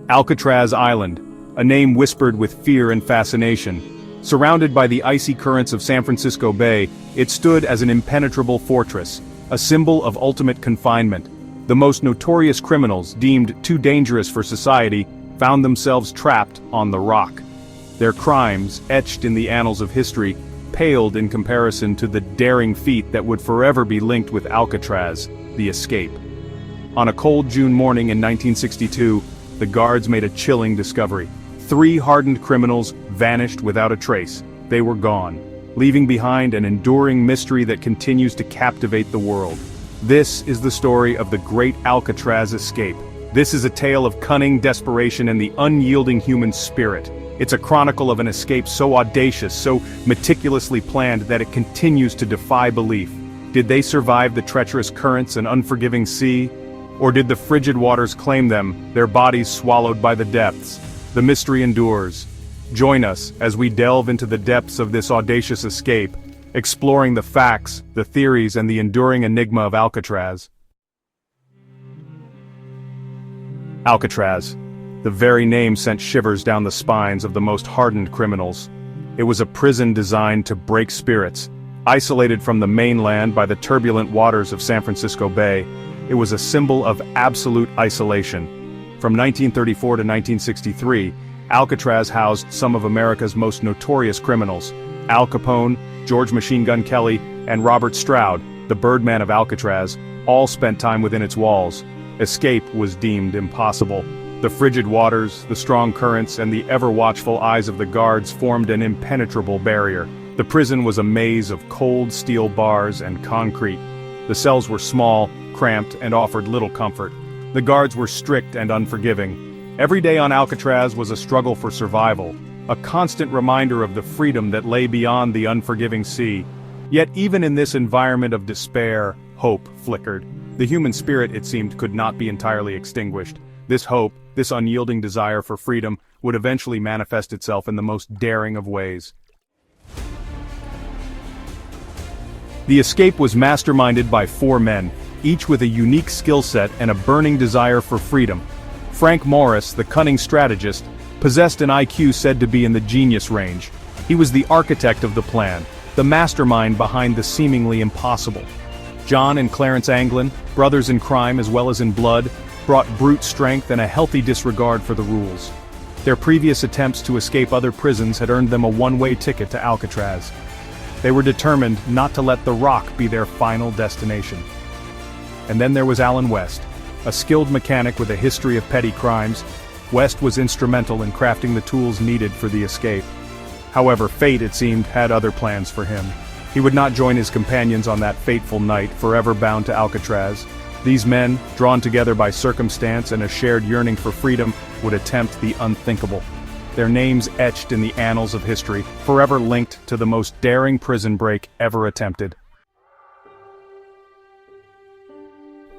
Alcatraz Island, a name whispered with fear and fascination. Surrounded by the icy currents of San Francisco Bay, it stood as an impenetrable fortress, a symbol of ultimate confinement. The most notorious criminals, deemed too dangerous for society, found themselves trapped on the rock. Their crimes, etched in the annals of history, paled in comparison to the daring feat that would forever be linked with Alcatraz, the escape. On a cold June morning in 1962, the guards made a chilling discovery. 3 hardened criminals vanished without a trace. They were gone, leaving behind an enduring mystery that continues to captivate the world. This is the story of the Great Alcatraz Escape. This is a tale of cunning, desperation, and the unyielding human spirit. It's a chronicle of an escape so audacious, so meticulously planned that it continues to defy belief. Did they survive the treacherous currents and unforgiving sea? Or did the frigid waters claim them, their bodies swallowed by the depths? The mystery endures. Join us as we delve into the depths of this audacious escape, exploring the facts, the theories, and the enduring enigma of Alcatraz. Alcatraz. The very name sent shivers down the spines of the most hardened criminals. It was a prison designed to break spirits. Isolated from the mainland by the turbulent waters of San Francisco Bay, it was a symbol of absolute isolation. From 1934 to 1963, Alcatraz housed some of America's most notorious criminals. Al Capone, George Machine Gun Kelly, and Robert Stroud, the Birdman of Alcatraz, all spent time within its walls. Escape was deemed impossible. The frigid waters, the strong currents, and the ever-watchful eyes of the guards formed an impenetrable barrier. The prison was a maze of cold steel bars and concrete. The cells were small, cramped, and offered little comfort. The guards were strict and unforgiving. Every day on Alcatraz was a struggle for survival, a constant reminder of the freedom that lay beyond the unforgiving sea. Yet even in this environment of despair, hope flickered. The human spirit, it seemed, could not be entirely extinguished. This hope, this unyielding desire for freedom, would eventually manifest itself in the most daring of ways. The escape was masterminded by 4 men, each with a unique skill set and a burning desire for freedom. Frank Morris, the cunning strategist, possessed an IQ said to be in the genius range. He was the architect of the plan, the mastermind behind the seemingly impossible. John and Clarence Anglin, brothers in crime as well as in blood, brought brute strength and a healthy disregard for the rules. Their previous attempts to escape other prisons had earned them a one-way ticket to Alcatraz. They were determined not to let the rock be their final destination. And then there was Alan West, a skilled mechanic with a history of petty crimes. West was instrumental in crafting the tools needed for the escape. However, fate, it seemed, had other plans for him. He would not join his companions on that fateful night, forever bound to Alcatraz. These men, drawn together by circumstance and a shared yearning for freedom, would attempt the unthinkable. Their names etched in the annals of history, forever linked to the most daring prison break ever attempted.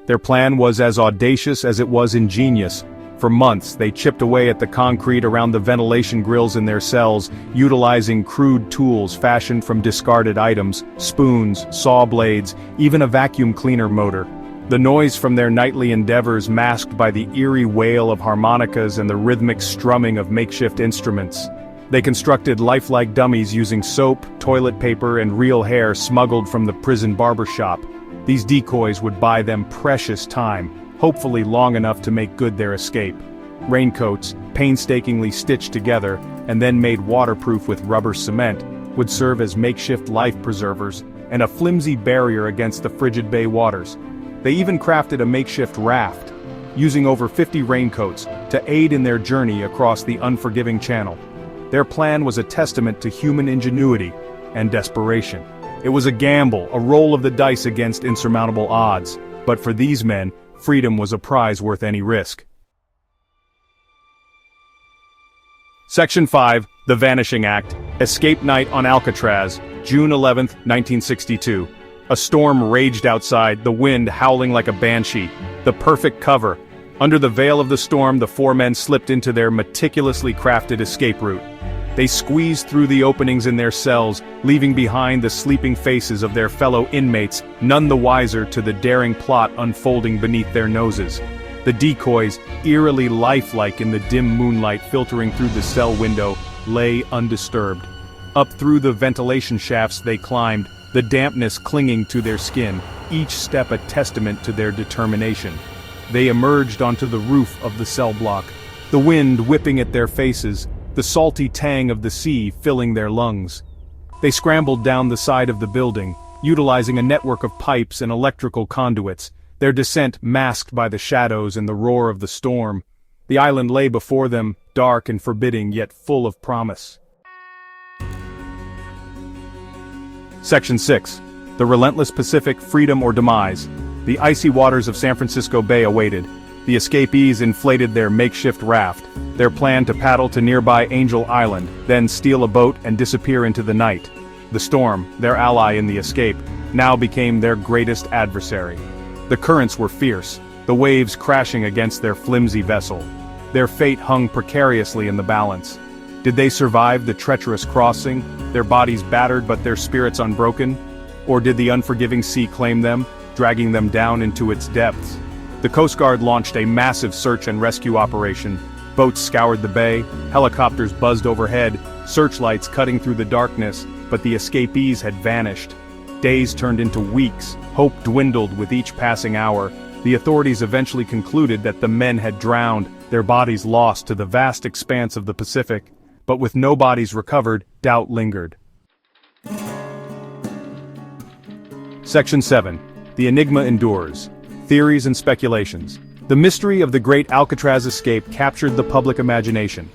Their plan was as audacious as it was ingenious. For months, they chipped away at the concrete around the ventilation grills in their cells, utilizing crude tools fashioned from discarded items, spoons, saw blades, even a vacuum cleaner motor. The noise from their nightly endeavors masked by the eerie wail of harmonicas and the rhythmic strumming of makeshift instruments. They constructed lifelike dummies using soap, toilet paper, and real hair smuggled from the prison barbershop. These decoys would buy them precious time, hopefully long enough to make good their escape. Raincoats, painstakingly stitched together and then made waterproof with rubber cement, would serve as makeshift life preservers and a flimsy barrier against the frigid bay waters. They even crafted a makeshift raft, using over 50 raincoats to aid in their journey across the unforgiving channel. Their plan was a testament to human ingenuity and desperation. It was a gamble, a roll of the dice against insurmountable odds, but for these men, freedom was a prize worth any risk. Section 5, The Vanishing Act, Escape Night on Alcatraz, June 11, 1962. A storm raged outside, the wind howling like a banshee. The perfect cover. Under the veil of the storm, the 4 men slipped into their meticulously crafted escape route. They squeezed through the openings in their cells, leaving behind the sleeping faces of their fellow inmates, none the wiser to the daring plot unfolding beneath their noses. The decoys, eerily lifelike in the dim moonlight filtering through the cell window, lay undisturbed. Up through the ventilation shafts they climbed, the dampness clinging to their skin, each step a testament to their determination. They emerged onto the roof of the cell block, the wind whipping at their faces, the salty tang of the sea filling their lungs. They scrambled down the side of the building, utilizing a network of pipes and electrical conduits, their descent masked by the shadows and the roar of the storm. The island lay before them, dark and forbidding yet full of promise. Section 6. The relentless Pacific, freedom or demise. The icy waters of San Francisco Bay awaited. The escapees inflated their makeshift raft, their plan to paddle to nearby Angel Island, then steal a boat and disappear into the night. The storm, their ally in the escape, now became their greatest adversary. The currents were fierce, the waves crashing against their flimsy vessel. Their fate hung precariously in the balance. Did they survive the treacherous crossing, their bodies battered but their spirits unbroken? Or did the unforgiving sea claim them, dragging them down into its depths? The Coast Guard launched a massive search and rescue operation. Boats scoured the bay, helicopters buzzed overhead, searchlights cutting through the darkness, but the escapees had vanished. Days turned into weeks, hope dwindled with each passing hour. The authorities eventually concluded that the men had drowned, their bodies lost to the vast expanse of the Pacific. But with no bodies recovered, doubt lingered. Section 7. The enigma endures. Theories and speculations. The mystery of the Great Alcatraz Escape captured the public imagination.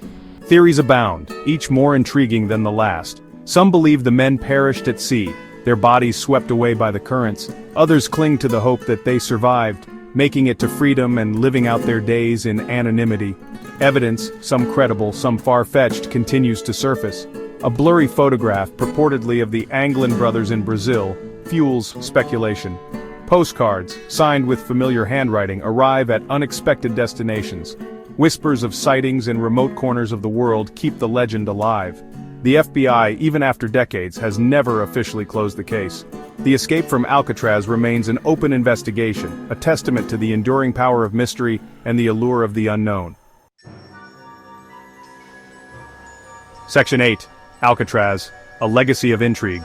Theories abound, each more intriguing than the last. Some believe the men perished at sea, their bodies swept away by the currents. Others cling to the hope that they survived, making it to freedom and living out their days in anonymity. Evidence, some credible, some far-fetched, continues to surface. A blurry photograph, purportedly of the Anglin brothers in Brazil, fuels speculation. Postcards, signed with familiar handwriting, arrive at unexpected destinations. Whispers of sightings in remote corners of the world keep the legend alive. The FBI, even after decades, has never officially closed the case. The escape from Alcatraz remains an open investigation, a testament to the enduring power of mystery and the allure of the unknown. Section 8. Alcatraz, a legacy of intrigue.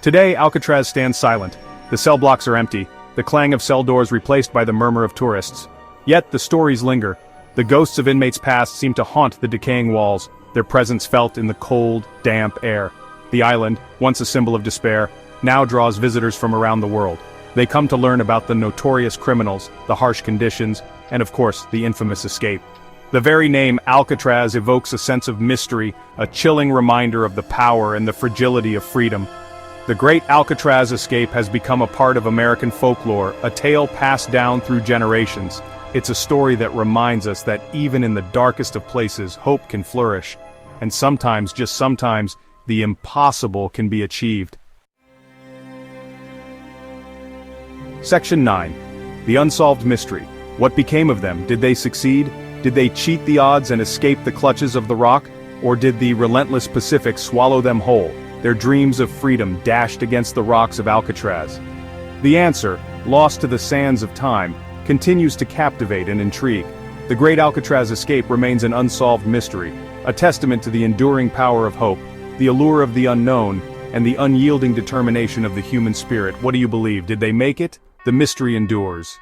Today, Alcatraz stands silent. The cell blocks are empty, the clang of cell doors replaced by the murmur of tourists. Yet the stories linger. The ghosts of inmates past seem to haunt the decaying walls, their presence felt in the cold, damp air. The island, once a symbol of despair, now draws visitors from around the world. They come to learn about the notorious criminals, the harsh conditions, and of course, the infamous escape. The very name Alcatraz evokes a sense of mystery, a chilling reminder of the power and the fragility of freedom. The Great Alcatraz Escape has become a part of American folklore, a tale passed down through generations. It's a story that reminds us that even in the darkest of places, hope can flourish. And sometimes, just sometimes, the impossible can be achieved. Section 9. The Unsolved Mystery. What became of them? Did they succeed? Did they cheat the odds and escape the clutches of the rock? Or did the relentless Pacific swallow them whole, their dreams of freedom dashed against the rocks of Alcatraz? The answer, lost to the sands of time, continues to captivate and intrigue. The Great Alcatraz Escape remains an unsolved mystery, a testament to the enduring power of hope, the allure of the unknown, and the unyielding determination of the human spirit. What do you believe? Did they make it? The mystery endures.